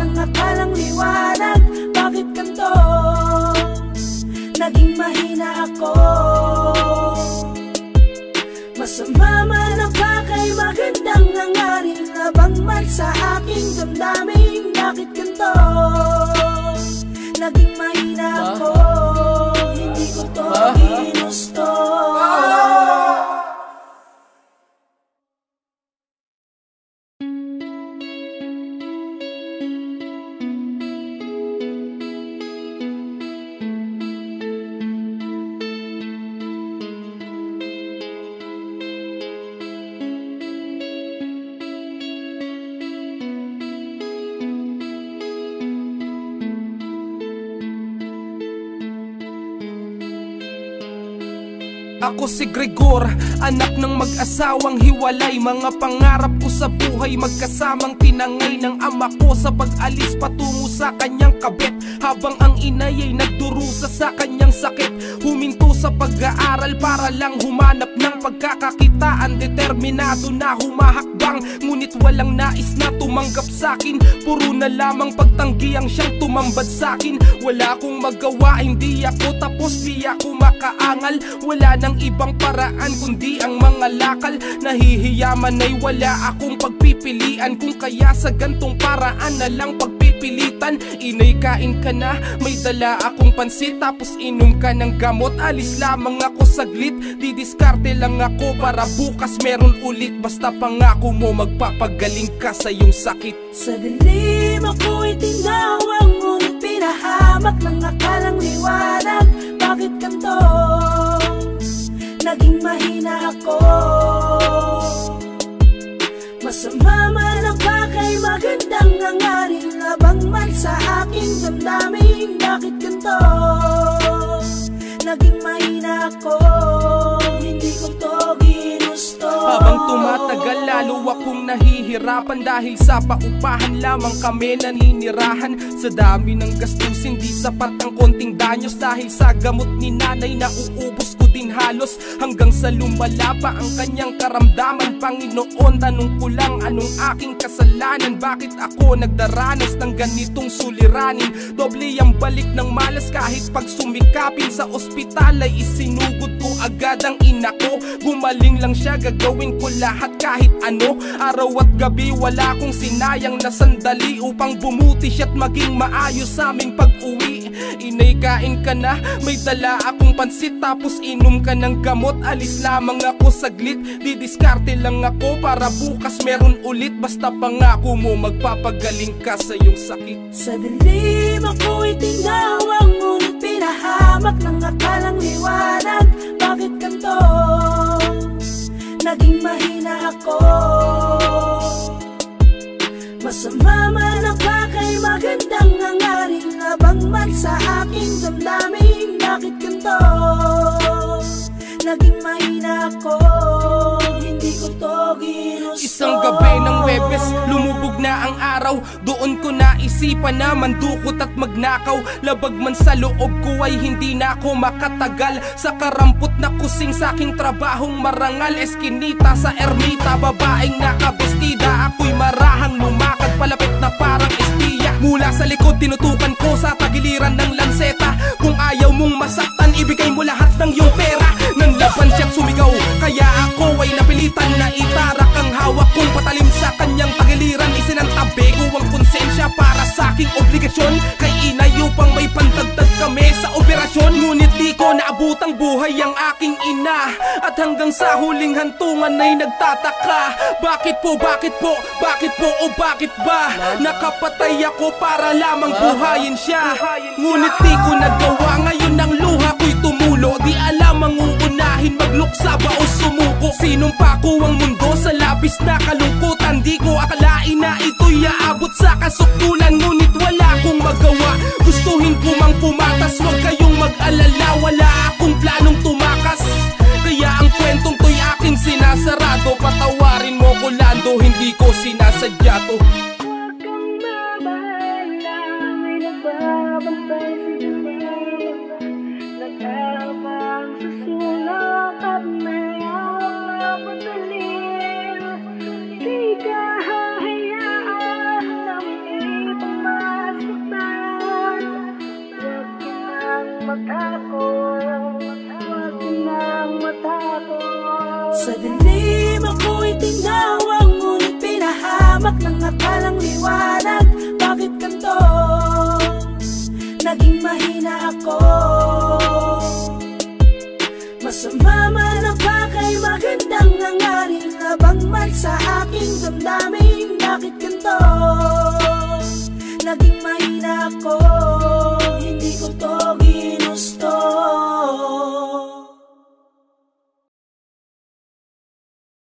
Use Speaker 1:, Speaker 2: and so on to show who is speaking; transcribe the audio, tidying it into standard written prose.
Speaker 1: ng akalang liwanag. Bakit ganito? Naging mahina ako. Masama man ang pakay, magandang nangarin. Labang man sa aking damdamin. Bakit ganito? Naging mahina ako. Hindi ko to ginusto.
Speaker 2: Ako si Gregor, anak ng mag-asawang hiwalay. Mga pangarap ko sa buhay, magkasamang tinangay ng ama ko sa pag-alis patungo sa kanyang kabit. Habang ang inay ay nagdurusa sa kanyang sakit, huminto sa pag-aaral para lang humanap ng pagkakakitaan. Determinado na humahakbang, ngunit walang nais na tumanggap sa'kin. Puro na lamang pagtanggi ang siyang tumambad sa'kin. Wala akong magawa, hindi ako tapos, di ako makaangal. Wala nang ibang paraan kundi ang mga lakal. Nahihiyaman ay wala akong pagpipilian, kung kaya sa gantong paraan na lang pagpipilitan. Inay, kain ka na, may dala akong pansit, tapos inom ka ng gamot. Alis lamang ako saglit, didiskarte lang ako para bukas meron ulit. Basta pangako mo magpapagaling ka sa iyong sakit.
Speaker 1: Sa dilim ako'y tinawag, ngunit pinahamak ng akalang liwanag. Bakit ganito? Naging mahina ako. Masama man ang pakay, magandang nangarin. Labang man sa aking damdamin. Bakit ganito? Naging mahina ako. Hindi ko to ginusto.
Speaker 2: Habang tumatagal, lalo akong nahihirapan, dahil sa paupahan lamang kami naninirahan. Sa dami ng gastusin, di sapat ang konting danyos. Dahil sa gamot ni nanay, nauubos ko din halos. Hanggang sa lumala pa ang kanyang karamdaman. Panginoon, tanong ko lang, anong aking kasalanan? Bakit ako nagdaranas ng ganitong suliranin? Doble ang balik ng malas, kahit pag sumikapin sa ospital ay isinugod ko agad ang ina ko. Gumaling lang siya, gagawin ko lahat kahit ano. Araw at gabi wala akong sinayang na sandali upang bumuti siya't maging maayos sa aming pag-uwi. Inay, kain ka na, may dala akong pansit, tapos inom ka ng gamot. Alis lamang ako saglit, didiskarte lang ako para bukas meron ulit. Basta pangako mo magpapagaling ka sa iyong sakit.
Speaker 1: Sa dilim ako'y tinawag, ngunit pinahamak ng akalang liwanag. Bakit ganito? Naging mahina ako. Masama man ang pakay, magandang nangarin. Labang man sa aking damdamin. Bakit ganito? Naging mahina ako. Hindi ko to ginusto.
Speaker 2: Isang gabi ng Webes, lumubog na ang araw. Doon ko naisipan na mandukot at magnakaw. Labag man sa loob ko ay hindi na ako makatagal. Sa karampot na kusing sa aking trabahong marangal. Eskinita sa ermita, babaeng nakabestida. Ako'y marahang lumakad palapit na parang espiya. Mula sa likod tinutukan ko sa tagiliran ng lanseta. Kung ayaw mong masaktan, ibigay mo lahat ng iyong pera. Nanlaban siya't sumigaw, kaya ako ay napilitan na itarak ang hawak kong patalim sa kanyang tagiliran. Isinantabi ko ang konsensya para sa aking obligasyon. Kay inay upang may pandagdag kami sa operasyon. Ngunit di ko naabutang buhay ang aking ina. At hanggang sa huling hantungan ay nagtataka. Bakit po, bakit po, bakit po o bakit ba nakapatay ako para lamang buhayin siya? Ngunit di ko nagawa, ngayon ang luha ko'y tumulo. Di alam ang uunahin, magluksa ba o sumuko. Sinumpa ko ang mundo sa labis na kalungkutan. Di ko akalain na ito'y aabot sa kasukdulan. Ngunit wala akong magawa, gustuhin ko mang pumatas. Huwag kayong mag-alala, wala akong planong tumakas. Kaya ang kwentong to'y aking sinasarado. Patawarin mo ko Lando, hindi ko sinasadya to.
Speaker 1: Huwag kang mabahala, may nagbabantay sa naghabang sa sulok at may hawak na patalim. Di ka hahayaan na may Sa dilim ako'y tinawag, ngunit pinahamak ng akalang liwanag. Bakit ganito? Naging mahina ako. Masama man ang pakay, magandang nangarin, labang man sa aking damdamin. Bakit ganito? Naging mahina ako.